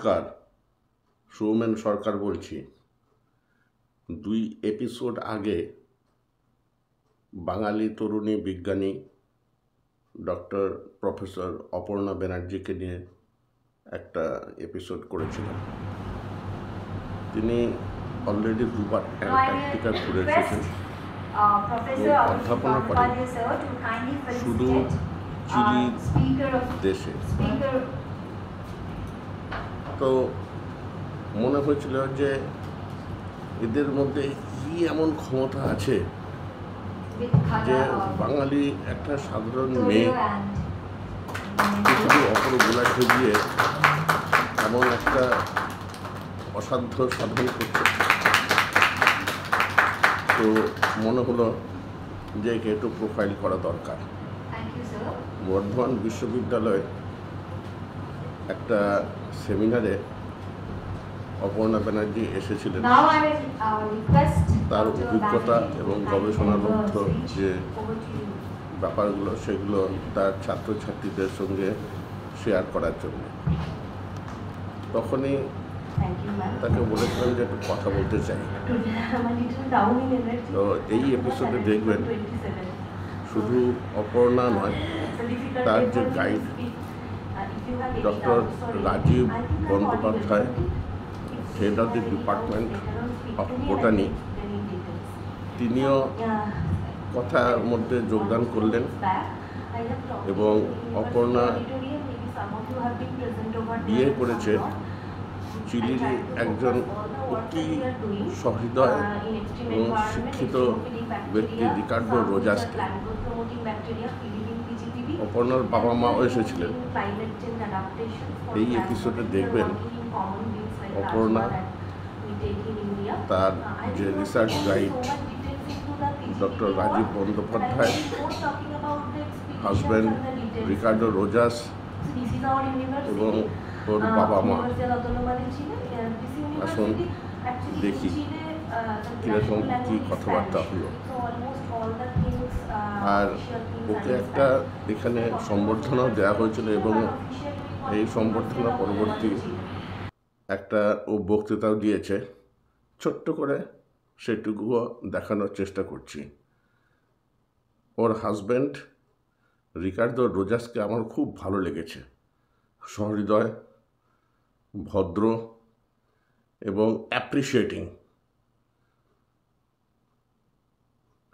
নমস্কার, সৌমেন সরকার বলছি। 2 এপিসোড আগে বাঙালি তরুণী বিজ্ঞানী ডক্টর প্রফেসর অপর্ণা ব্যানার্জিকে নিয়ে একটা এপিসোড করেছিলাম। তিনি অলরেডি দুবার অ্যান্টার্কটিকা ঘুরে এসেছেন, অধ্যাপনা করেন শুধু চিলি দেশে। তো মনে হয়েছিল যে এদের মধ্যে কি এমন ক্ষমতা আছে যে বাঙালি একটা সাধারণ মেয়ে পৃথিবীর অপর গোলার্ধে গিয়ে এমন একটা অসাধ্য সাধন করছে। তো মনে হলো যে একে একটু প্রোফাইল করা দরকার। বর্ধমান বিশ্ববিদ্যালয়ে একটা সেমিনারে অপর্ণা ব্যানার্জি এসেছিলেন। তার অভিজ্ঞতা এবং গবেষণালব্ধ যে ব্যাপারগুলো সেগুলো তার ছাত্রছাত্রীদের সঙ্গে শেয়ার করার জন্য। তখনই তাকে বলেছিলাম যে একটু কথা বলতে চাই। তো এই এপিসোডে দেখবেন শুধু অপর্ণা নয়, তার যে guide doctor Rajiv Bandyopadhyay, head of the department of botany, তিনিও কথার মধ্যে যোগদান করলেন। এবং অপর্ণা বিয়ে করেছে চিলির একজন অতি সহৃদয় এবং শিক্ষিত ব্যক্তি রিকার্ডো রোজাসকে। অপর্ণার বাবা মাও এসেছিলেন। এই এপিসোডে দেখবেন অপর্ণা তার যে research guide doctor Rajiv Bandyopadhyay, husband Ricardo Rojas এবং ওর বাবা মা। আসুন দেখি কীরকম কী কথাবার্তা হলো। আর ওকে একটা এখানে সম্বর্ধনাও দেওয়া হয়েছিল এবং এই সম্বর্ধনা পরবর্তী একটা ও বক্তৃতাও দিয়েছে। ছোট্ট করে সেটুকুও দেখানোর চেষ্টা করছি। ওর হাজব্যান্ড রিকার্ডো রোজাসকে আমার খুব ভালো লেগেছে। সহৃদয়, ভদ্র এবং অ্যাপ্রিসিয়েটিং।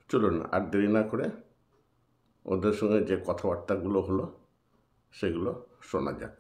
চলুন আর দেরি না করে ওদের সঙ্গে যে কথাবার্তাগুলো হলো সেগুলো শোনা যাক।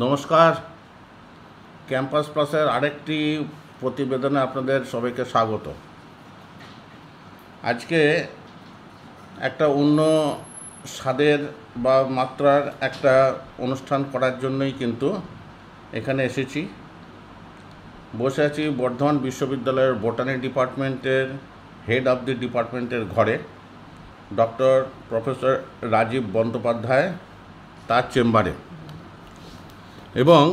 নমস্কার, ক্যাম্পাস প্লাসের আরেকটি প্রতিবেদনে আপনাদের সবাইকে স্বাগত। আজকে একটা অন্য স্বাদের বা মাত্রার একটা অনুষ্ঠান করার জন্যই কিন্তু এখানে এসেছি। বসে আছি বর্ধমান বিশ্ববিদ্যালয়ের বোটানি ডিপার্টমেন্টের হেড অফ দি ডিপার্টমেন্টের ঘরে, ডক্টর প্রফেসর রাজীব বন্দ্যোপাধ্যায় তার চেম্বারে। এবং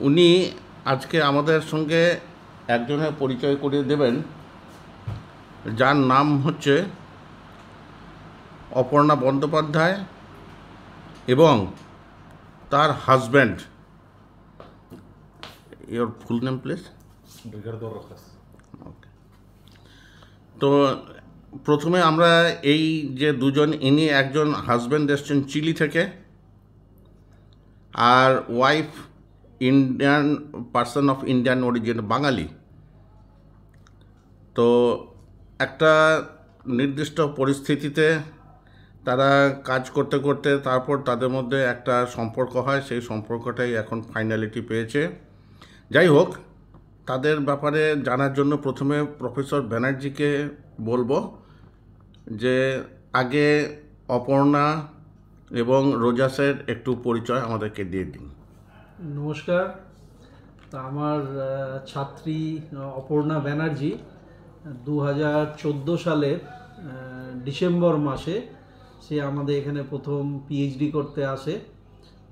উনি আজকে আমাদের সঙ্গে একজনের পরিচয় করিয়ে দেবেন, যার নাম হচ্ছে অপর্ণা বন্দ্যোপাধ্যায় এবং তার husband. Your full name, please? Ricardo Rojas. Okay. তো প্রথমে আমরা এই যে দুজন, ইনি একজন হাজব্যান্ড এসছেন চিলি থেকে, আর wife Indian, person of Indian origin, Bangali. তো একটা নির্দিষ্ট পরিস্থিতিতে তারা কাজ করতে করতে তারপর তাদের মধ্যে একটা সম্পর্ক হয়, সেই সম্পর্কটাই এখন ফাইনালিটি পেয়েছে। যাই হোক, তাদের ব্যাপারে জানার জন্য প্রথমে প্রফেসর ব্যানার্জিকে বলবো যে আগে অপর্ণা এবং রোজাসের একটু পরিচয় আমাদেরকে দিয়ে দিন। নমস্কার। তা আমার ছাত্রী অপর্ণা ব্যানার্জি 2014 সালের ডিসেম্বর মাসে সে আমাদের এখানে প্রথম পিএইচডি করতে আসে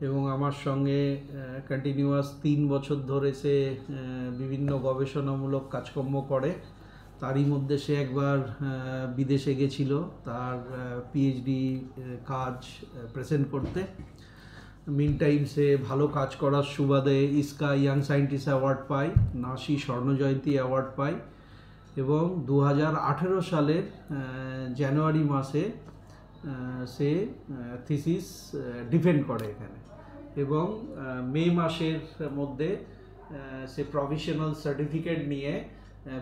এবং আমার সঙ্গে কন্টিনিউয়াস 3 বছর ধরে সে বিভিন্ন গবেষণামূলক কাজকর্ম করে। তারই মধ্যে সে একবার বিদেশে গেছিল তার পিএইচডি কাজ প্রেজেন্ট করতে। মিন টাইম সে ভালো কাজ করার সুবাদে ইস্কা ইয়াং সায়েন্টিস্ট অ্যাওয়ার্ড পায়, নাসি স্বর্ণজয়ন্তী অ্যাওয়ার্ড পায় এবং 2018 সালের জানুয়ারি মাসে সে থিসিস ডিফেন্ড করে এখানে এবং মে মাসের মধ্যে সে প্রভিশনাল সার্টিফিকেট নিয়ে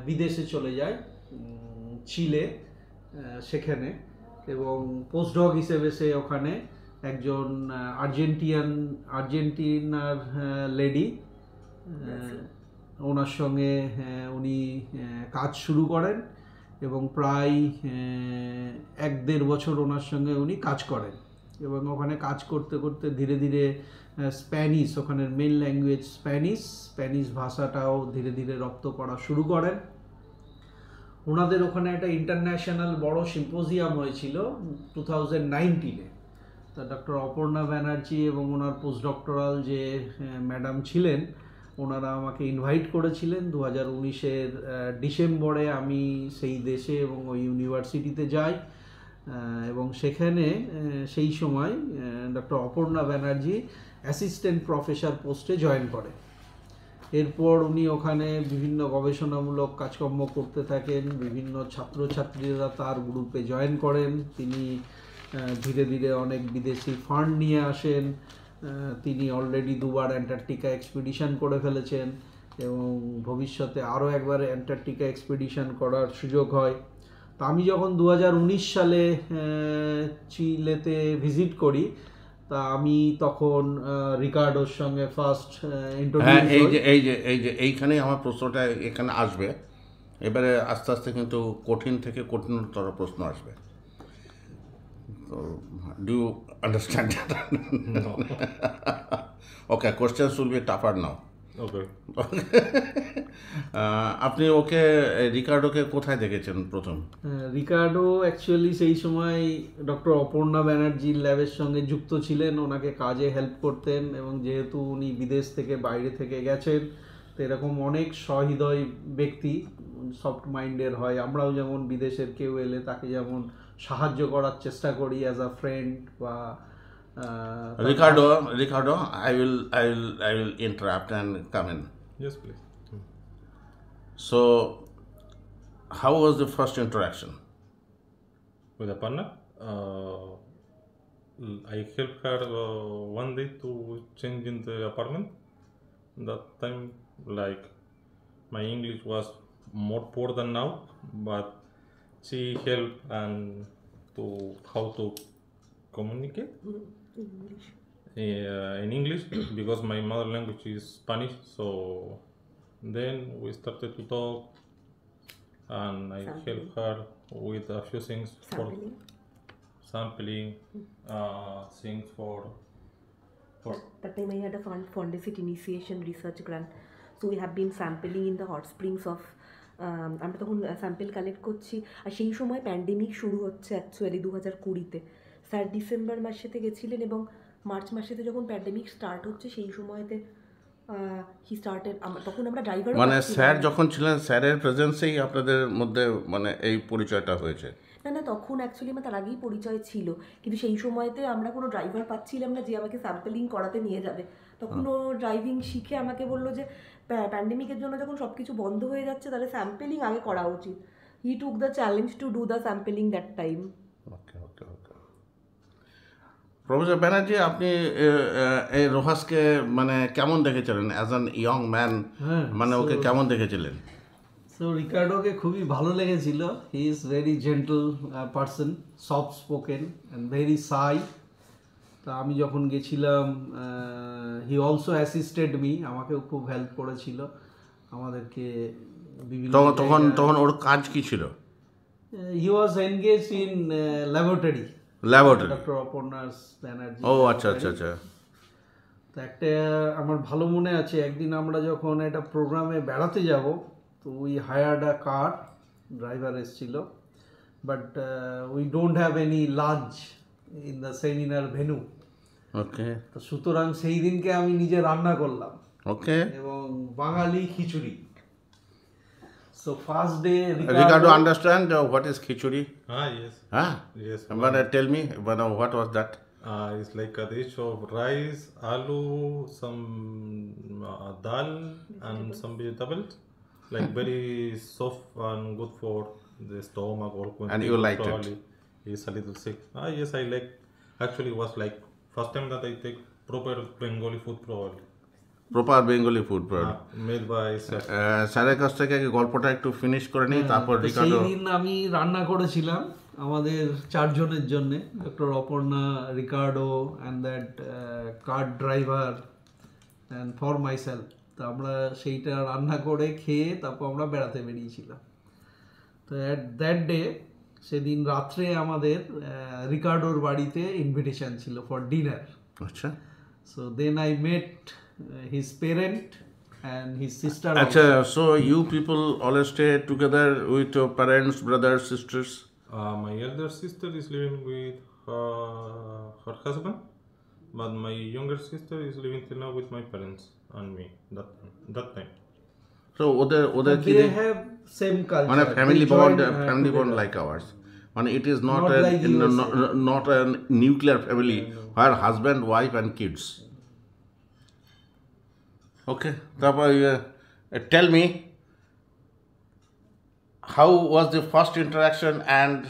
বিদেশে চলে যায়, চিলে, সেখানে। এবং পোস্টডক হিসেবে সে ওখানে একজন আর্জেন্টিনার লেডি, ওনার সঙ্গে উনি কাজ শুরু করেন এবং প্রায় 1-1.5 বছর ওনার সঙ্গে উনি কাজ করেন এবং ওখানে কাজ করতে করতে ধীরে ধীরে স্প্যানিশ, ওখানের মেন ল্যাঙ্গুয়েজ স্প্যানিশ ভাষাটাও ধীরে ধীরে রপ্ত করা শুরু করেন। ওনাদের ওখানে একটা ইন্টারন্যাশনাল বড় সিম্পোজিয়াম হয়েছিল 2019-এ। তা ডক্টর অপর্ণা ব্যানার্জি এবং ওনার পোস্ট ডক্টরাল যে ম্যাডাম ছিলেন, ওনারা আমাকে ইনভাইট করেছিলেন 2019-এর ডিসেম্বরে। আমি সেই দেশে এবং ওই ইউনিভার্সিটিতে যাই এবং সেখানে সেই সময় doctor Aparna Banerjee assistant professor পোস্টে জয়েন করে। এরপর উনি ওখানে বিভিন্ন গবেষণামূলক কাজকর্ম করতে থাকেন, বিভিন্ন ছাত্রছাত্রীরা তার গ্রুপে জয়েন করেন। তিনি ধীরে ধীরে অনেক বিদেশি ফান্ড নিয়ে আসেন। তিনি অলরেডি 2বার অ্যান্টার্কটিকা এক্সপিডিশন করে ফেলেছেন এবং ভবিষ্যতে আরও একবার অ্যান্টার্কটিকা এক্সপিডিশন করার সুযোগ হয়। তা আমি যখন 2019 সালে চিলেতে ভিজিট করি, তা আমি তখন রিকার্ডোর সঙ্গে ফার্স্ট হ্যাঁ, এইখানেই আমার প্রশ্নটা এখানে আসবে। এবারে আস্তে আস্তে কিন্তু কঠিন থেকে কঠিনতর প্রশ্ন আসবে। তো do you understand? No. Okay, questions will be tougher now. Okay. আপনি রিকার্ডোকে কোথায় দেখেছেন প্রথম? রিকার্ডো অ্যাকচুয়ালি সেই সময় ডক্টর অপর্ণা ব্যানার্জির ল্যাবের সঙ্গে যুক্ত ছিলেন, ওনাকে কাজে হেল্প করতেন এবং যেহেতু উনি বিদেশ থেকে বাইরে থেকে গেছেন, তো এরকম অনেক সহৃদয় ব্যক্তি, সফট মাইন্ডের হয়। আমরাও যেমন বিদেশের কেউ এলে তাকে যেমন সাহায্য করার চেষ্টা করি অ্যাজ আ ফ্রেন্ড বা Ricardo, I will interrupt and come in. Yes, please. So, how was the first interaction? With a partner, I helped her one day to change in the apartment. That time, like, my English was more poor than now, but she helped and to how to communicate in English because my mother language is Spanish. So then we started to talk, and I helped her with a few things for sampling, things for. That time I had a Fondesit initiation research grant, so we have been sampling in the hot springs of আমরা তখন sample collect করছি। আর সেই সময় pandemic শুরু হচ্ছে actually 2020-তে। Sir December মাসেতে গেছিলেন এবং March মাসেতে যখন প্যান্ডেমিক স্টার্ট হচ্ছে সেই সময়তে হি স্টার্টেড। তখন আমরা ড্রাইভার, মানে স্যার যখন ছিলেন, স্যারের প্রেজেন্সেই আপনাদের মধ্যে মানে এই পরিচয়টা হয়েছে? না, তখন অ্যাকচুয়ালি আমার তার আগেই পরিচয় ছিল, কিন্তু সেই সময়তে আমরা কোনো ড্রাইভার পাচ্ছিলাম না যে আমাকে স্যাম্পলিং করাতে নিয়ে যাবে। তখন ও ড্রাইভিং শিখে আমাকে বললো যে প্যান্ডেমিকের জন্য যখন সব কিছু বন্ধ হয়ে যাচ্ছে তাহলে স্যাম্পলিং আগে করা উচিত। He took the challenge to do the sampling that time. Okay okay okay professor Banerjee, আপনি এই রোহাসকে মানে কেমন দেখেছিলেন অ্যাজ অ্যান ইয়ং ম্যান? হ্যাঁ, মানে ওকে কেমন দেখেছিলেন? সো রিকার্ডোকে খুবই ভালো লেগেছিল। He is very gentle person, soft spoken and very সাই। তা আমি যখন গেছিলাম, হি অলসো অ্যাসিস্টেড মি, আমাকেও খুব হেল্প করেছিল আমাদেরকে বিভিন্ন তখন তখন তখন ওর কাজ কি ছিল? He was engage in laboratory, laboratory. Doctor Aparna's Banerjee. ও আচ্ছা আচ্ছা আচ্ছা। তো একটা আমার ভালো মনে আছে, একদিন আমরা যখন একটা প্রোগ্রামে বেড়াতে যাব, তো we hired a car, driver এসেছিল, but we don't have any lunch in the seminar venue. Okay তো সুতরাং সেই দিনকে আমি নিজে রান্না করলাম, ওকে। এবং Bangali khichuri. So first day Ricardo understand what is khichuri? Yes. Huh? Yes. But tell me, but what was that? It's like a dish of rice, aloo, some dal, and some vegetables. Like very soft and good for the stomach or when And you people liked it? probably is a little sick. Yes, I like. Actually, it was like first time that I take proper Bengali food probably. Proper Bengali food Made by chef. স্যারের কাছ থেকে গল্পটা একটু finish করে নিই, তারপর তো সেই রিকার্ডো। দিন আমি রান্না করেছিলাম আমাদের 4 জনের জন্য, doctor Aparna, Ricardo and that car driver and for myself. তো আমরা সেইটা রান্না করে খেয়ে তারপর আমরা বেড়াতে বেরিয়েছিলাম। তো অ্যাট দ্যাট ডে, সেদিন রাত্রে আমাদের রিকার্ডোর বাড়িতে ইনভিটেশন ছিল ফর ডিনার। আচ্ছা so then I met his parent and his sister. আচ্ছা, so you people always stay together with your parents, brothers, sisters? My elder sister is living with her husband, but my younger sister is living till now with my parents and me. That time. So ওদের ওদের কি They have same culture. মানে family They bond, join, family bond together. Like ours? মানে it is not Not like USA. Not a nuclear family where husband, wife and kids. Okay, তারপর tell me, how was the first interaction and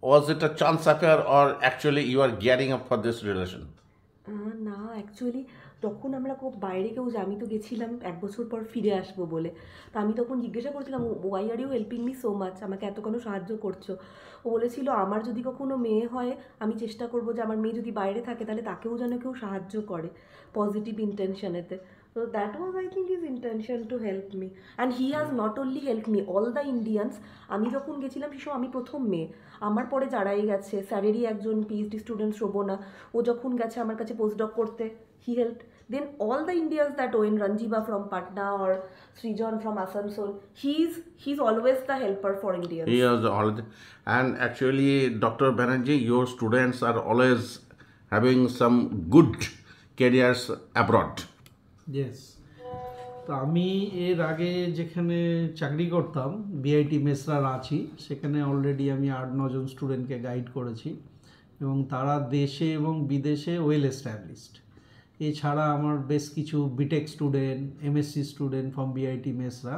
was it a chance affair or actually you are gearing up for this relation? না, actually তখন আমরা খুব বাইরে কেউ আমি তো গেছিলাম 1 বছর পর ফিরে আসবো বলে। তো আমি তখন জিজ্ঞাসা করছিলাম, why are you helping me so much, আমাকে এত কোনো সাহায্য করছো? ও বলেছিল, আমার যদি কখনো মেয়ে হয় আমি চেষ্টা করবো যে আমার মেয়ে যদি বাইরে থাকে তাহলে তাকেও যেন কেউ সাহায্য করে, positive ইন্টেনশনেতে। So that was, I think, his intention to help me. And he has not only helped me, all the Indians, আমি যখন গেছিলাম সেই সময় আমি প্রথম মেয়ে, আমার পরে যারাই গেছে, স্যারেরই একজন পিএইচডি স্টুডেন্ট শোভনা, ও যখন গেছে আমার কাছে পোস্টডক করতে, he helped. Then all the Indians that went, Ranjiba from Patna or Srijan from Asansol, he's always the helper for Indians. He was always, and actually Dr. Banerjee, your students are always having some good careers abroad. Yes. তো আমি এর আগে যেখানে চাকরি করতাম, BIT Mesra Ranchi, সেখানে already আমি 8-9 জন স্টুডেন্টকে গাইড করেছি, এবং তারা দেশে এবং বিদেশে ওয়েল এস্টাবলিশড। এছাড়া আমার বেশ কিছু BTech student, MSc student from BIT Mesra,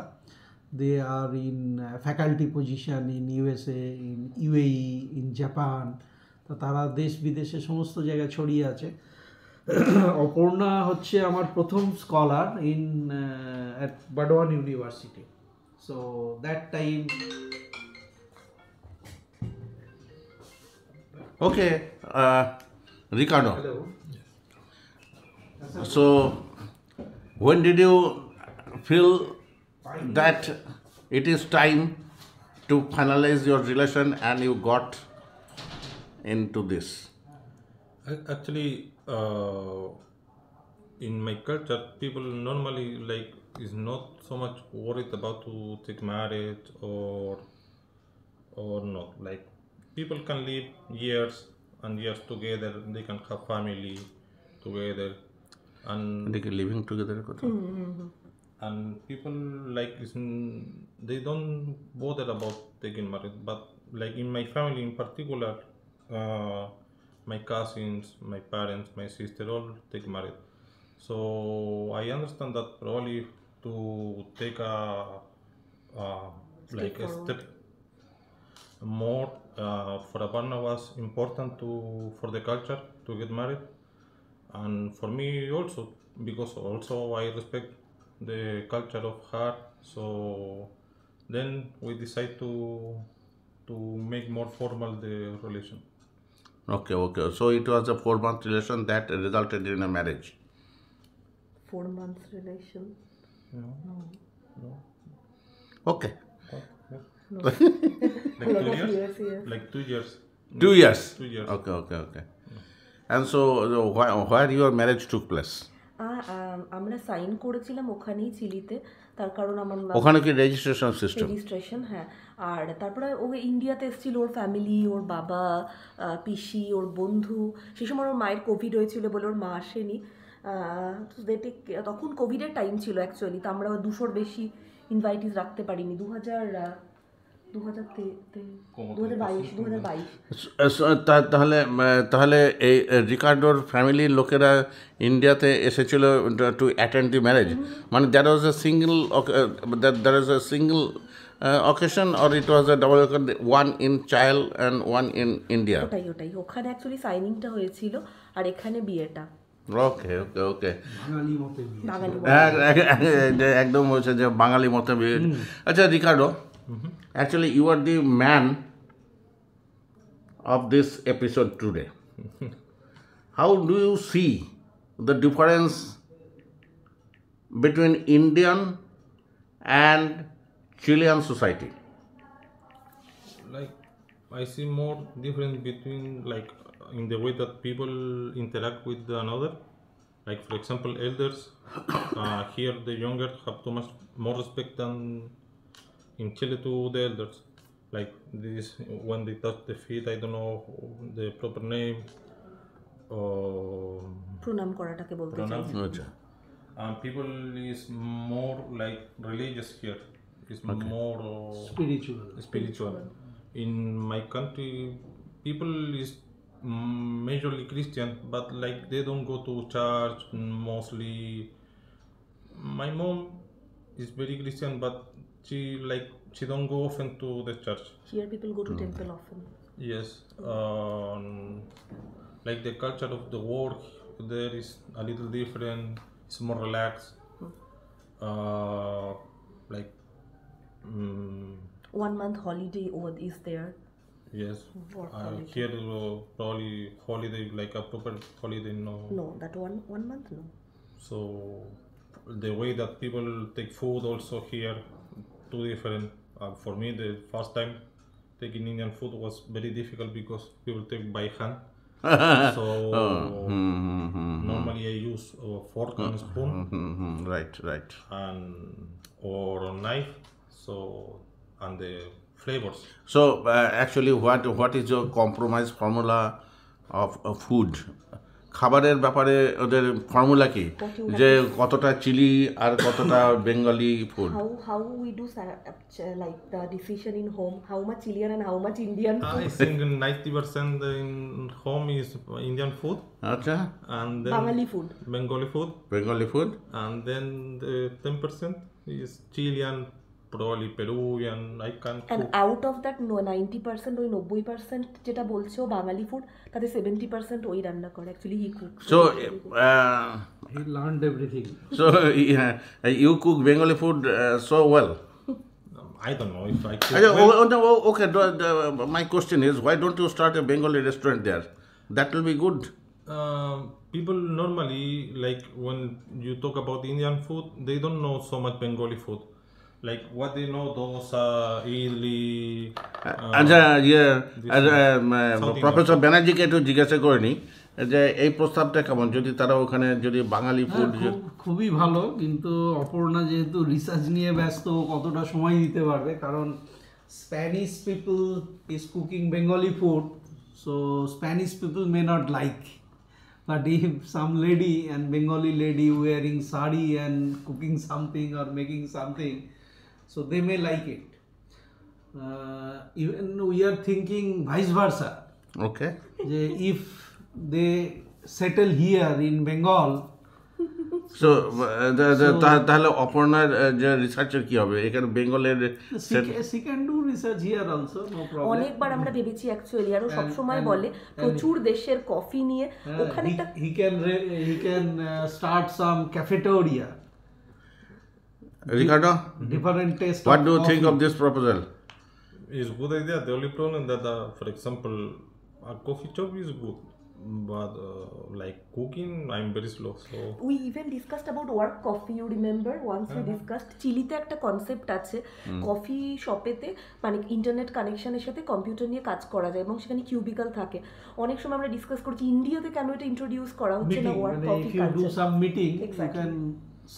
they are in faculty position in USA, in UAE, in Japan. তো তারা দেশ বিদেশে সমস্ত জায়গায় ছড়িয়ে আছে। অপর্ণা হচ্ছে আমার প্রথম scholar in at Burdwan university. So that time. Okay, Ricardo. Hello. So, when did you feel that it is time to finalize your relation and you got into this? Actually, in my culture, people normally like is not so much worried about to take marriage or not. Like people can live years and years together. They can have family together, and Living together. and people like they don't bother about taking marriage. But like in my family in particular, my cousins, my parents, my sister all take married. So I understand that probably to take a like Straightforward. step more for a partner was important for the culture to get married, and for me also, because also I respect the culture of her. So then we decide to make more formal the relation. Okay, okay. So it was a 4 month relation that resulted in a marriage. 4 months relation. No, no, Okay. No. like A lot 2 of years, years, yes. like 2 years. 2 years. 2 years. Okay, okay, okay. And so where your marriage took place? আমরা sign করেছিলাম ওখানেই চিলিতে, তার কারণ আমার ওখানে কি registration system? Registration, হ্যাঁ। আর তারপরে ও ইন্ডিয়াতে এসেছিল, ওর ফ্যামিলি, ওর বাবা, পিসি, ওর বন্ধু। সেই সময় ওর মায়ের কোভিড হয়েছিল বলে ওর মা আসেনি। তখন কোভিডের টাইম ছিল অ্যাকচুয়ালি, তো আমরা 200-র বেশি ইনভাইটিস রাখতে পারিনি। 2022 তাহলে এই রিকার্ডোর ফ্যামিলির লোকেরা ইন্ডিয়াতে এসেছিল টু অ্যাটেন্ড দি ম্যারেজ, মানে that was a single occasion or it was A double, one in child and one in India? ওটাই ওখানে অ্যাকচুয়ালি সাইনিংটা হয়েছিল আর এখানে বিয়েটা। ওকে, ওকে, ওকে। বাঙালি মতে বিয়ে। বাঙালি একদম হচ্ছে যে বাঙালি মতে বিয়ে। আচ্ছা Ricardo, actually you are the man of this episode today. How do you see the difference between Indian and Chilean society? Like I see more difference between, like, in the way that people interact with another. Like for example, elders here the younger have too much more respect than in Chile to the elders. Like this, when they touch the feet, I don't know the proper name. প্রণাম করাটাকে বলতে চাই। Pronoun. আচ্ছা, People is more like religious here. It's more spiritual. In my country, people is majorly Christian, but like they don't go to church mostly. My mom is very Christian, but she don't go often to the church. Here people go to temple often. Yes, like the culture of the work there is a little different. It's more relaxed. Like 1 month holiday is there. yes, Work holiday. here probably holiday, like a proper holiday, no. No, that one month, no. So the way that people take food also here too different. For me, the first time taking Indian food was very difficult because people take by hand. So normally I use a fork and spoon right. and or a knife. So and the flavors. So actually what is your compromise formula of food? খাবারের ব্যাপারে ওদের formula কি, যে কতটা chilli আর কতটা Bengali food? How we do like the decision in home, how much Chilean and how much Indian food? I think 90% in home is Indian food, আচ্ছা, and then Bengali food. Bengali food, and then the 10% is Chilean, probably Peruvian. I can And cook. out of that 90%, ওই 90% যেটা বলছো বাঙালি food, তাতে 70% ওই রান্না করে। Actually he cooks. so He learned everything. so you cook Bengali food so well. I don't know if I cook Okay, well. okay, my question is, why don't you start a Bengali restaurant there? That will be good. People normally, like when you talk about Indian food, they don't know so much Bengali food. Like what they know, dosa, idli. আচ্ছা, something professor ব্যানার্জিকে একটু জিজ্ঞাসা করে নি যে এই প্রস্তাবটা কেমন, যদি তারা ওখানে যদি বাঙালি ফুড। খুবই ভালো, কিন্তু অপর্ণা যেহেতু রিসার্চ নিয়ে ব্যস্ত, কতটা সময় দিতে পারবে, কারণ Spanish people is cooking Bengali food, so Spanish people may not like, but if some lady and Bengali lady wearing sari and cooking something or making something, so they may like it. Even we are thinking vice versa. Okay. If they settle here in Bengal so তাহলে অপর্ণার যে রিসার্চের কি হবে এখানে বেঙ্গলের She can do research here also, no problem. অনেকবার আমরা ভেবেছি অ্যাকচুয়ালি, আরও সবসময় বলে প্রচুর দেশের কফি নিয়ে ওখানে একটা He can start some cafeteria, Ricardo, different taste. what of do you think coffee. of this proposal? It's good idea. The only problem that, for example, a coffee shop is good, but like cooking, I'm very slow. So we even discussed about work coffee, you remember once we discussed. চিলিতে একটা concept আছে coffee শপেতে, মানে internet কানেকশনের সাথে computer নিয়ে কাজ করা যায় এবং সেখানে কিউবিকাল থাকে। অনেক সময় আমরা ডিসকাস করছি ইন্ডিয়াতে কেন এটা ইন্ট্রোডিউস করা হচ্ছে না Meeting, work when coffee if you do culture. some meeting, Exactly. you can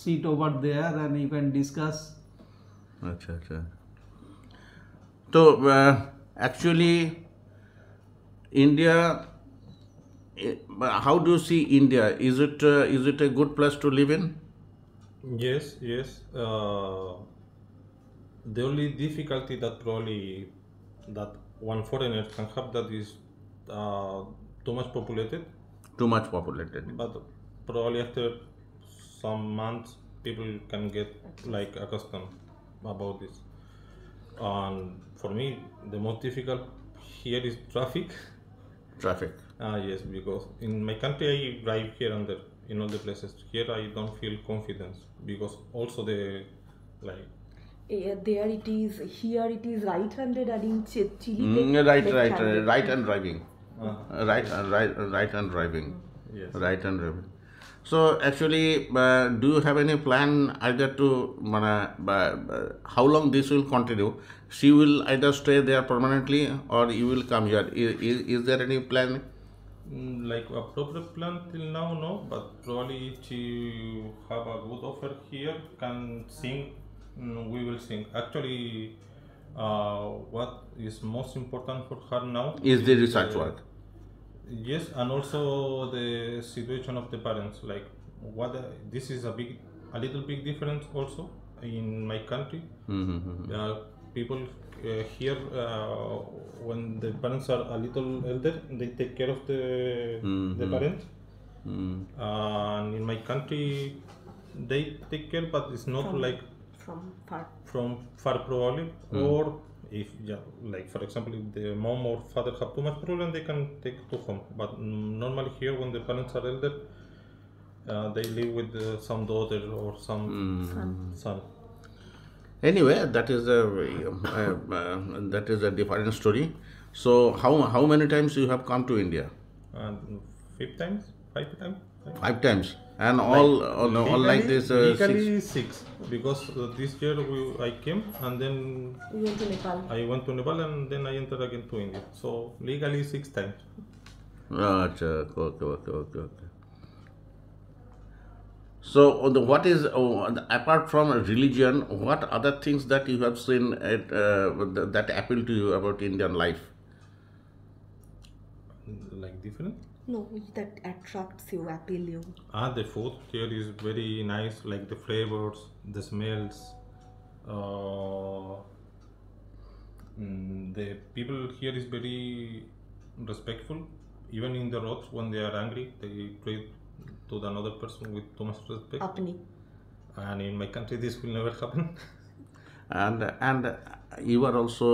sit over there and you can discuss. আচ্ছা আচ্ছা তো actually India, how do you see India? Is it a good place to live in? yes, yes. The only difficulty that probably that one foreigner can have that is too much populated. Too much populated. But probably after some months, people can get like accustomed about this. And for me, the most difficult here is traffic. Traffic. Yes, because in my country I drive here and there in all the places. Here I don't feel confidence because also the like there it is, here it is right handed, and in চিলিতে Right hand driving. Right hand driving. yes. Right hand driving. So actually, do you have any plan either to how long this will continue? She will either stay there permanently or you will come here. Is there any plan? Like a proper plan till now, no. But probably if she have a good offer here, can sing. We will sing. Actually, what is most important for her now Is the research work? Yes, and also the situation of the parents. Like, this is a little big difference also in my country. People here, when the parents are a little elder, they take care of the parents. And in my country, they take care, but it's not like from far. probably. Or if like for example, if the mom or father have too much problem, they can take to home. But normally here, when the parents are elder, they live with some daughter or some son. Anyway, that is a different story. So how many times you have come to India? And 5 times. 5 times. And all like this. Legally 6. 6 because this year I came and then We went to Nepal. I went to Nepal and then I entered again to India. So legally 6 times. Achha, okay. So what is apart from religion, what other things that you have seen that appeal to you about Indian life? Like different. No, that attracts you, appeal you. The food here is very nice, like the flavors, the smells. The people here is very respectful. Even in the roads, when they are angry, they treat to another person with too much respect. Apni. And in my country, this will never happen. And you are also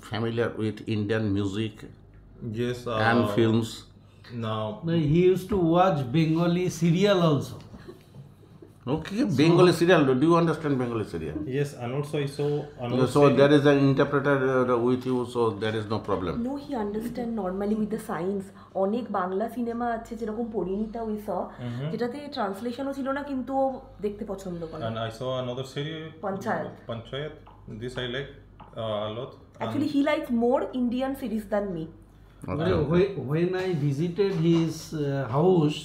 familiar with Indian music Yes. and films. Now, No, he used to watch Bengali serial also. Okay, Bengali serial. Do you understand Bengali serial? yes, and also I saw another So series. there is an interpreter with you, so there is no problem. No, he understand normally with the signs. অনেক Bangla cinema আছে যেরকম Parineeta we saw, যেটাতে ট্রান্সলেশনও ছিল না কিন্তু ও দেখতে পছন্দ করে। And I saw another series. Panchayat. This I like a lot. Actually, he likes more Indian series than me. When I visited his house,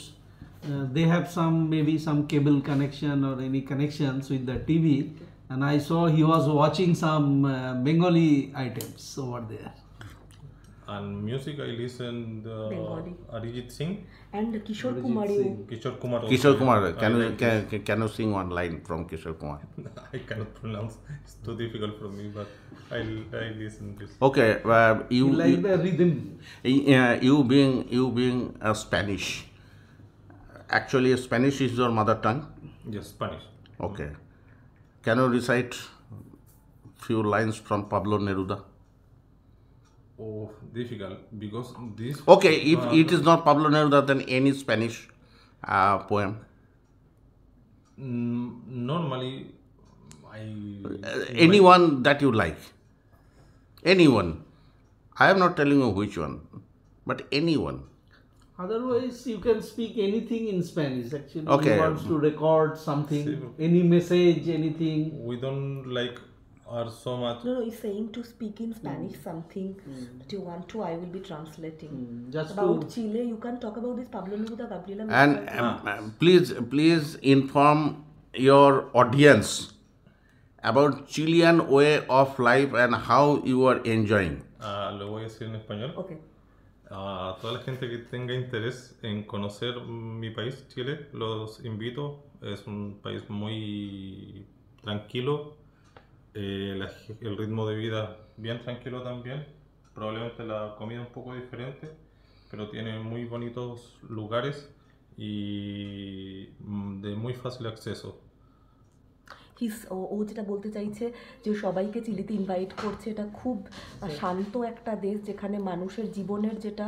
they have maybe some cable connection or any connections with the TV, and I saw he was watching some Bengali items over there. And music I listened Bengali. Arijit Singh, And Kishore Kumar. Kishore Kumar. also. Kishore Kumar, I like can you sing one line from Kishore Kumar? I cannot pronounce. It's too difficult for me, but I listen this. Okay, You like the rhythm. you being a Spanish. Actually, Spanish is your mother tongue. Yes, Spanish. Okay. Can you recite few lines from Pablo Neruda? Oh, difficult because this. Okay, if it is not Pablo Neruda, then any Spanish poem. Normally, I. Anyone that you like. Anyone. I am not telling you which one, but anyone. Otherwise, you can speak anything in Spanish. Actually, Okay. you want to record something, any message, anything. We don't like are so much. No, he's saying to speak in Spanish something that you want to. I will be translating. Just About to Chile, you can talk about this Pablo Neruda, Gabriela And Mistral. please inform your audience about Chilean way of life and how you are enjoying. Lo voy a decir en español. Okay. A toda la gente que tenga interés en conocer mi país, Chile, los invito. Es un país muy tranquilo, el ritmo de vida bien tranquilo también. Probablemente la comida un poco diferente, pero tiene muy bonitos lugares y de muy fácil acceso. ও যেটা বলতে চাইছে যে সবাইকে চিলিতে invite করছে, এটা খুব শান্ত একটা দেশ যেখানে মানুষের জীবনের যেটা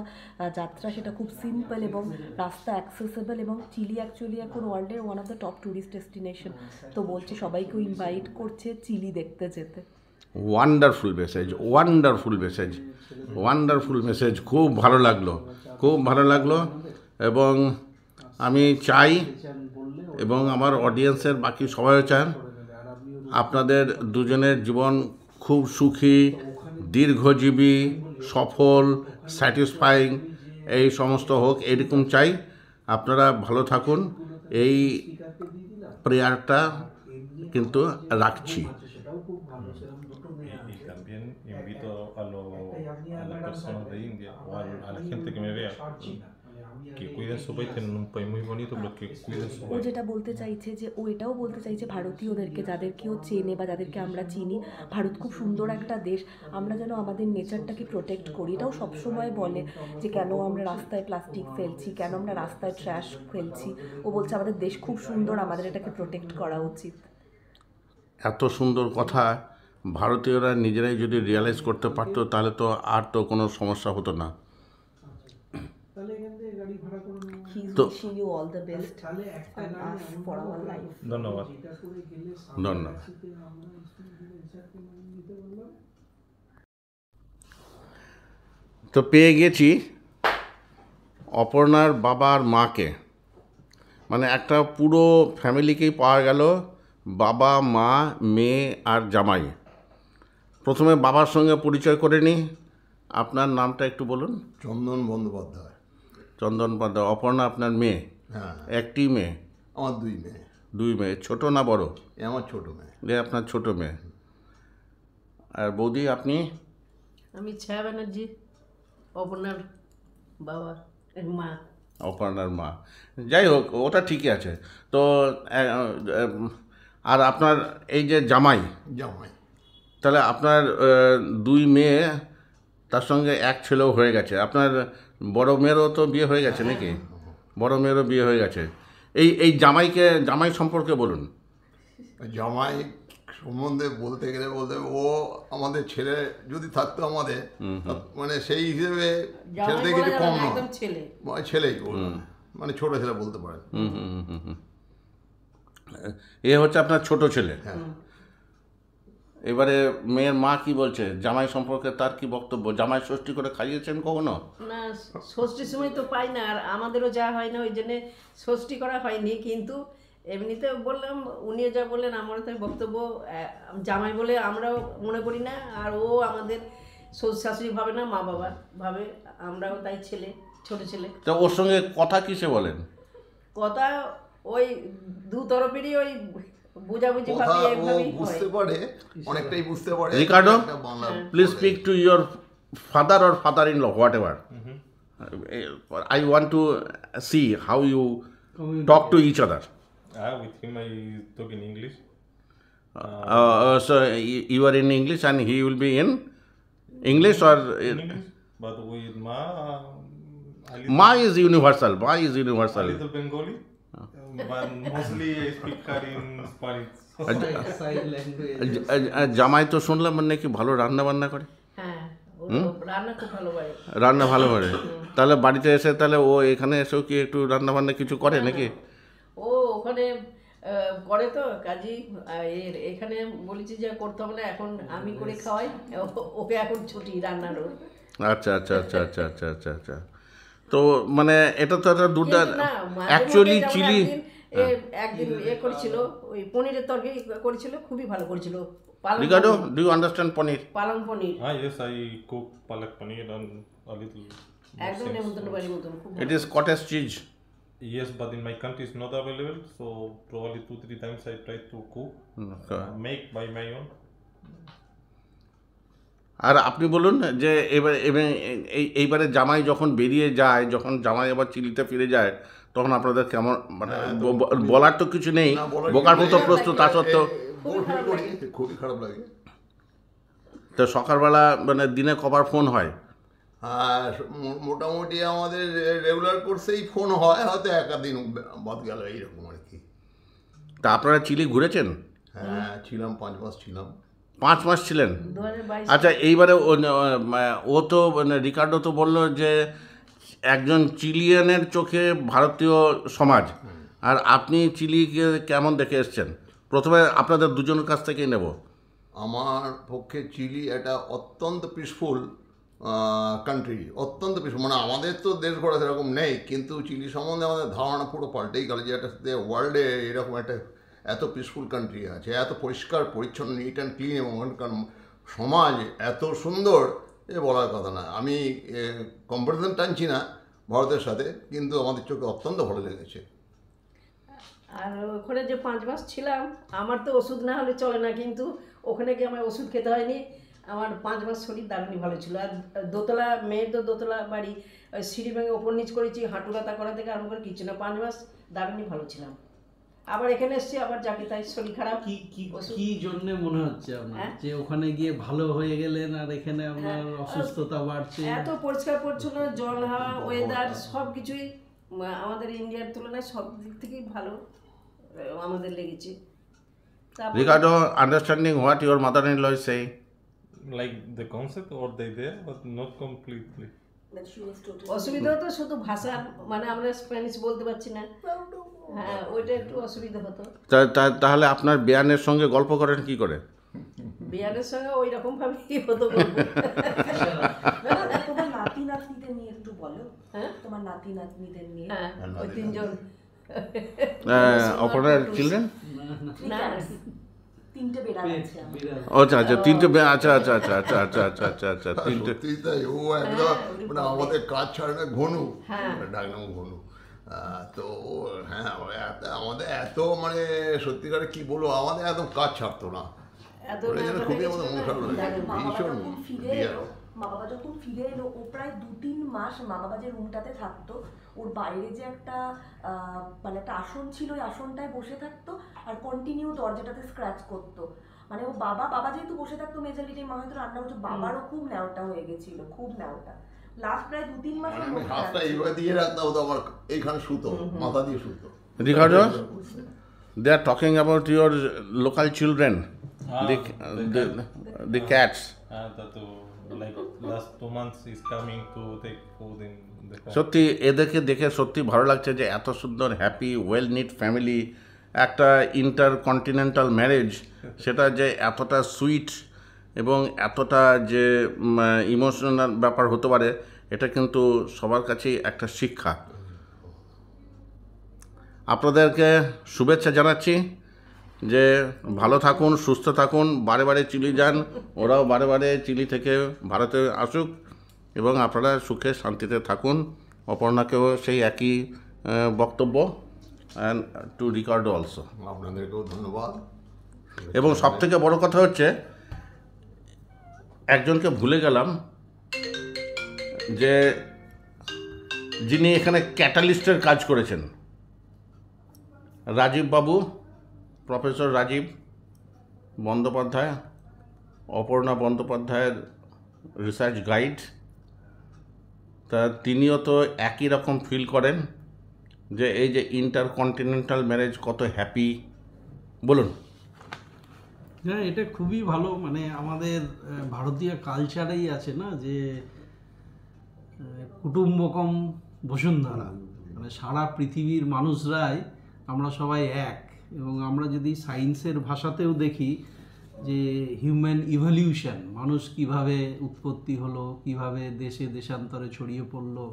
যাত্রা সেটা খুব সিম্পল এবং রাস্তা অ্যাক্সেসেবল, এবং চিলি অ্যাকচুয়ালি এখন ওয়ার্ল্ডের one of the top tourist destination. তো বলছে সবাইকেও ইনভাইট করছে চিলি দেখতে যেতে। Wonderful message, wonderful message, wonderful message. খুব ভালো লাগলো, খুব ভালো লাগলো। এবং আমি চাই এবং আমার অডিয়েন্সের বাকি সবাইও চান আপনাদের দুজনের জীবন খুব সুখী, দীর্ঘজীবী, সফল, স্যাটিসফাইং এই সমস্ত হোক, এরকম চাই। আপনারা ভালো থাকুন, এই প্রেয়ারটা কিন্তু রাখছি। Y también invito a las personas de India o a la gente que me vea que cuiden su país, tienen un país muy bonito, pero que cuiden su O país. যেটা বলতে চাইছে যে ও এটাও বলতে চাইছে ভারতীয়দেরকে, যাদেরকেও চেনে বা যাদেরকে আমরা চিনি, ভারত খুব সুন্দর একটা দেশ, আমরা যেন আমাদের নেচারটাকে প্রোটেক্ট করি। এটাও সবসময় বলে যে কেন আমরা রাস্তায় প্লাস্টিক ফেলছি, কেন আমরা রাস্তায় ট্র্যাশ ফেলছি। ও বলছে আমাদের দেশ খুব সুন্দর, আমাদের এটাকে প্রোটেক্ট করা উচিত। এত সুন্দর কথা ভারতীয়রা নিজেরাই যদি রিয়ালাইজ করতে পারতো তাহলে তো আর তো কোনো সমস্যা হতো না। He is তো wishing you all the best from us for our life. ধন্যবাদ। ধন্যবাদ। তো পেয়ে গেছি অপর্ণার বাবার মাকে, মানে একটা পুরো ফ্যামিলিকেই পাওয়া গেল, বাবা, মা, মেয়ে আর জামাই। প্রথমে বাবার সঙ্গে পরিচয় করে নিই। আপনার নামটা একটু বলুন। চন্দন বন্দ্যোপাধ্যায়। চন্দন পাধ্যায়। অপর্ণা আপনার মেয়ে? হ্যাঁ, একটি মেয়ে? আমার দুই মেয়ে। দুই মেয়ে। ছোট না বড়? এ আমার ছোট মেয়ে। এ আপনার ছোট মেয়ে। আর বৌদি আপনি? আমি ছায়া ব্যানার্জি, অপর্ণার বাবা মা। অপর্ণার মা। যাই হোক, ওটা ঠিকই আছে। তো আর আপনার এই যে জামাই, জামাই তাহলে আপনার দুই মেয়ে, তার সঙ্গে এক ছেলেও হয়ে গেছে। আপনার বড় মেয়েরও তো বিয়ে হয়ে গেছে নাকি? বড় মেয়েরও বিয়ে হয়ে গেছে। এই জামাই সম্পর্কে বলুন। জামাই সম্বন্ধে বলতে গেলে ও আমাদের ছেলে যদি থাকতো আমাদের, মানে সেই হিসেবে ছেলে থেকে কিছু কম নয়, একদম ছেলে, ছেলেই মানে ছোট ছেলে বলতে পারেন। এ হচ্ছে আপনার ছোট ছেলে। হ্যাঁ। এবারে মেয়ের মা কি বলছে জামাই সম্পর্কে, তার কি বক্তব্য? জামাই ষষ্ঠী করে খাইয়েছেন কখনো? না, ষষ্ঠীর সময় তো পাই না, আর আমাদেরও যা হয় না, ওই জন্যে ষষ্ঠী করা হয়নি। কিন্তু এমনিতে বললাম, উনিও যা বললেন আমারও তাই বক্তব্য। জামাই বলে আমরাও মনে করি না, আর ও আমাদের শাশুড়ি ভাবে না, মা বাবা ভাবে, আমরাও তাই ছেলে, ছোট ছেলে। তো ওর সঙ্গে কথা কিসে বলেন? কথা ওই দু তরফেরই ওই বুঝাবুঝি কথা ভাবে, ও এইভাবেই বুঝতে হয়। পারে, অনেকটাই বুঝতে পারে। রিকার্ডো, একটা বাংলা প্লিজ বলে। Speak to your father or father-in-law, whatever. I want to see how you talk to each other. With him I talk in English. So you are in English and he will be in English, or In English, but with Ma, a little, Ma is universal. Ma is a universal. little Bengali. but mostly I speak her in Spanish. Side language. জামাই তো শুনলাম নাকি ভালো রান্না বান্না করে, হ্যাঁ, ও রান্না খুব ভালো পারে। রান্না ভালো করে। তাহলে বাড়িতে এসে তাহলে ও এখানে এসেও কি একটু রান্না বান্না কিছু করে নাকি? ও ওখানে করে তো কাজী, এখানে বলেছি যে করতে হবে না, এখন আমি করে খাওয়াই, ওকে এখন ছুটি রান্নারও। আচ্ছা আচ্ছা আচ্ছা আচ্ছা আচ্ছা আচ্ছা আচ্ছা। তো মানে এটা তো একটা দুর্দান্ত কিন্তু না, মাঝে অ্যাকচুয়ালি মধ্যে যেমন চিলি। একদিন করেছিল, ওই পনিরের তরকারি করেছিল, খুবই ভালো করেছিল। Palong Ricardo, paneer. Do you understand paneer? Palong paneer Yes, I cook palak paneer and a little. একদম things. নেমন্তন্ন বাড়ির মতন, খুব ইট ভালো। Is cottage cheese. Yes, but in my country it's not available, so probably 2-3 times I try to cook, make by my own. আর আপনি বলুন যে এইবারে জামাই যখন বেরিয়ে যায়, যখন জামাই আবার চিলিতে ফিরে যায়, তখন আপনাদের কেমন মানে বলার তো কিছু নেই, না, বলার বোকার কিছু মতো নেই। প্রশ্ন তা সত্ত্বেও। খুবই খারাপ লাগে। তো সকালবেলা মানে দিনে কবার ফোন হয়? আর মোটামুটি আমাদের রেগুলার কোর্সেই ফোন হয়, হয়তো একাদিন বাদ গেল এইরকম আর কি। তা আপনারা চিলি ঘুরেছেন? হ্যাঁ, ছিলাম 5 মাস ছিলাম। 5 মাস ছিলেন? 2022 আচ্ছা, এইবারে ও তো মানে রিকার্ডো তো বললো যে একজন চিলিয়ানের চোখে ভারতীয় সমাজ, আর আপনি চিলিকে কেমন দেখে এসছেন? প্রথমে আপনাদের দুজনের কাছ থেকেই নেব। আমার পক্ষে চিলি একটা অত্যন্ত পিসফুল কান্ট্রি, অত্যন্ত পিসফুল। মানে আমাদের তো দেশ ঘোরা সেরকম নেই, কিন্তু চিলি সম্বন্ধে আমাদের ধারণা পুরো পাল্টেই গেল যে একটা ওয়ার্ল্ডে এরকম একটা এত পিসফুল কান্ট্রি আছে, এত পরিষ্কার পরিচ্ছন্ন, নিট অ্যান্ড ক্লিন, এবং ওখানকার সমাজ এত সুন্দর, এ বলার কথা না। আমি কম্পারিজন টানছি না ভারতের সাথে, কিন্তু আমাদের চোখে অত্যন্ত ভালো লেগেছে। আর ওখানে যে 5 মাস ছিলাম, আমার তো ওষুধ না হলে চলে না, কিন্তু ওখানে গিয়ে আমার ওষুধ খেতে হয়নি। আমার 5 মাস শরীর দারুণই ভালো ছিল। আর দোতলা, মেয়ের তো দোতলা বাড়ি, সিঁড়ি ভেঙে ওপর নিচ করেছি, হাঁটু ব্যথা করা থেকে আরম্ভ করে কিছু না, 5 মাস দারুণই ভালো ছিলাম। আবার এখানে এসেছি, আবার যাকে তাই শরীর খারাপ। কি জন্য মনে হচ্ছে আপনার হ্যাঁ? যে ওখানে গিয়ে ভালো হয়ে গেলেন আর এখানে আপনার হ্যাঁ। অসুস্থতা বাড়ছে? এত পরিষ্কার পরিচ্ছন্ন, জল, হাওয়া, ওয়েদার সব কিছুই আমাদের ইন্ডিয়ার তুলনায় সব দিক থেকেই ভালো আমাদের লেগেছে। তারপরে Ricardo, understanding what your mother in law is saying? Like the concept or the idea, but not completely. But she was totally অসুবিধা হতো শুধু ভাষার, মানে আমরা স্প্যানিশ বলতে পারছি না। হ্যাঁ, ওইটা একটু অসুবিধা হতো। তাহলে আপনার বেয়ানের সঙ্গে গল্প করেন কি করে? বিয়ানের সঙ্গে ওই রকম ভাবেই হতো বলবো। তোমার নাতি নাতনিদের নিয়ে একটু বলো। হ্যাঁ? তোমার নাতি নাতনিদের নিয়ে। হ্যাঁ, ওই 3 জন। আপনার চিলড্রেন? না, 3টে বেড়াল আছে আমার। আচ্ছা আচ্ছা, 3টে, আচ্ছা আচ্ছা আচ্ছা আচ্ছা আচ্ছা আচ্ছা আচ্ছা আচ্ছা 3টে। সত্যিই তাই, ও একদম মানে আমাদের কাজ ছাড়ে না, ঘনু, হ্যাঁ। ডাকনাম ঘনু। তো হ্যাঁ, আমাদের এত মানে সত্যিকারে কি বলবো, আমাদের একদম কাজ ছাড়তো না। এত ওরা যেন খুবই আমাদের মন খারাপ লাগে, দেখো, মা বাবা ভীষণ যখন ফিরে ডিয়ার। এলো, মা বাবা যখন ফিরে এলো, ও প্রায় 2-3 মাস মা বাবা যে রুমটাতে থাকতো, ওর বাইরে যে একটা মানে একটা আসন ছিল, ওই আসনটায় বসে থাকতো আর কন্টিনিউ দরজাটাতে স্ক্র্যাচ করতো। মানে ও বাবা যেহেতু বসে থাকতো মেজরিটি, মা হয়তো রান্না করতো, বাবারও খুব ন্যাওটা হয়ে গেছিল, খুব ন্যাওটা। লাস্ট প্রায় 2-3 মাস মানে আমি হাতটা এইভাবে দিয়ে রাখতাম, তো আমার এইখানে শুতো, মাথা দিয়ে শুতো। Ricardo, they are talking about your local children, the cats. That like last 2 months is coming to take food in the home. সত্যি এদেরকে দেখে সত্যি ভালো লাগছে যে এত সুন্দর হ্যাপি ওয়েল নিট ফ্যামিলি, একটা ইন্টারকন্টিনেন্টাল ম্যারেজ, সেটা যে এতটা সুইট এবং এতটা যে ইমোশনাল ব্যাপার হতে পারে, এটা কিন্তু সবার কাছেই একটা শিক্ষা। আপনাদেরকে শুভেচ্ছা জানাচ্ছি যে ভালো থাকুন, সুস্থ থাকুন, বারে বারে চিলি যান, ওরাও বারে বারে চিলি থেকে ভারতে আসুক এবং আপনারা সুখে শান্তিতে থাকুন। অপর্ণাকেও সেই একই বক্তব্য, অ্যান্ড টু রিকার্ডো অলসো। আপনাদেরকেও ধন্যবাদ। এবং সবথেকে বড় কথা হচ্ছে, একজনকে ভুলে গেলাম, যে যিনি এখানে ক্যাটালিস্টের কাজ করেছেন, রাজীব বাবু, প্রফেসর রাজীব বন্দ্যোপাধ্যায়, অপর্ণা বন্দ্যোপাধ্যায়ের রিসার্চ গাইড। তা তিনিও তো একই রকম ফিল করেন যে এই যে ইন্টারকন্টিনেন্টাল ম্যারেজ কত হ্যাপি, বলুন। হ্যাঁ, এটা খুবই ভালো, মানে আমাদের ভারতীয় কালচারেই আছে না যে কুটুম্বকম বসুন্ধরা, মানে সারা পৃথিবীর মানুষরাই আমরা সবাই এক। এবং আমরা যদি সায়েন্সের ভাষাতেও দেখি যে হিউম্যান ইভলিউশন, মানুষ কিভাবে উৎপত্তি হলো, কিভাবে দেশে দেশান্তরে ছড়িয়ে পড়লো,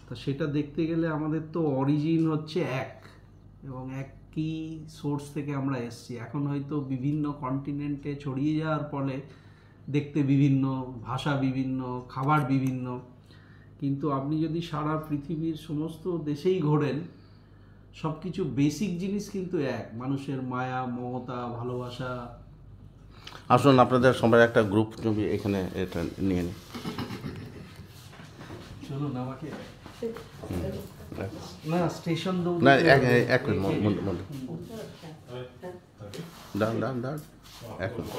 তা সেটা দেখতে গেলে আমাদের তো অরিজিন হচ্ছে এক, এবং একই সোর্স থেকে আমরা এসেছি। এখন হয়তো বিভিন্ন কন্টিনেন্টে ছড়িয়ে যাওয়ার ফলে দেখতে বিভিন্ন, ভাষা বিভিন্ন, খাবার বিভিন্ন, কিন্তু আপনি যদি সারা পৃথিবীর সমস্ত দেশেই ঘোরেন, সব কিছু বেসিক জিনিস কিন্তু এক, মানুষের মায়া, মমতা, ভালোবাসা। আসুন আপনাদের সবাই একটা গ্রুপ ছবি এখানে এটা নিয়ে নিন। চলুন আমাকে না স্টেশন দৌড় না এক মিনিট মনে দাঁড়ান দাঁড়ান দাঁড়ান এক মিনিট।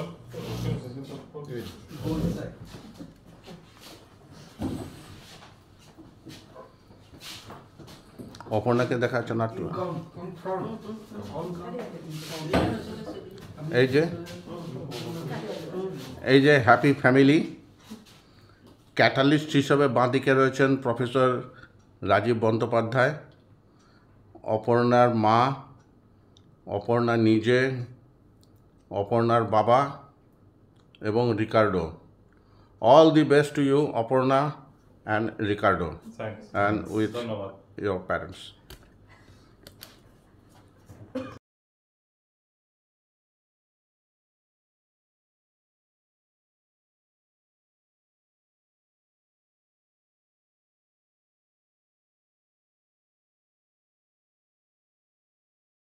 অপর্ণাকে দেখা যাচ্ছে না একটু? এই যে হ্যাপি ফ্যামিলি ক্যাটালিস্ট হিসেবে বাঁদিকে রয়েছেন প্রফেসর রাজীব বন্দ্যোপাধ্যায়, অপর্ণার মা, অপর্ণা নিজে, অপর্ণার বাবা এবং Ricardo. All the best to you Aparna and Ricardo Thanks. and with ধন্যবাদ। your parents.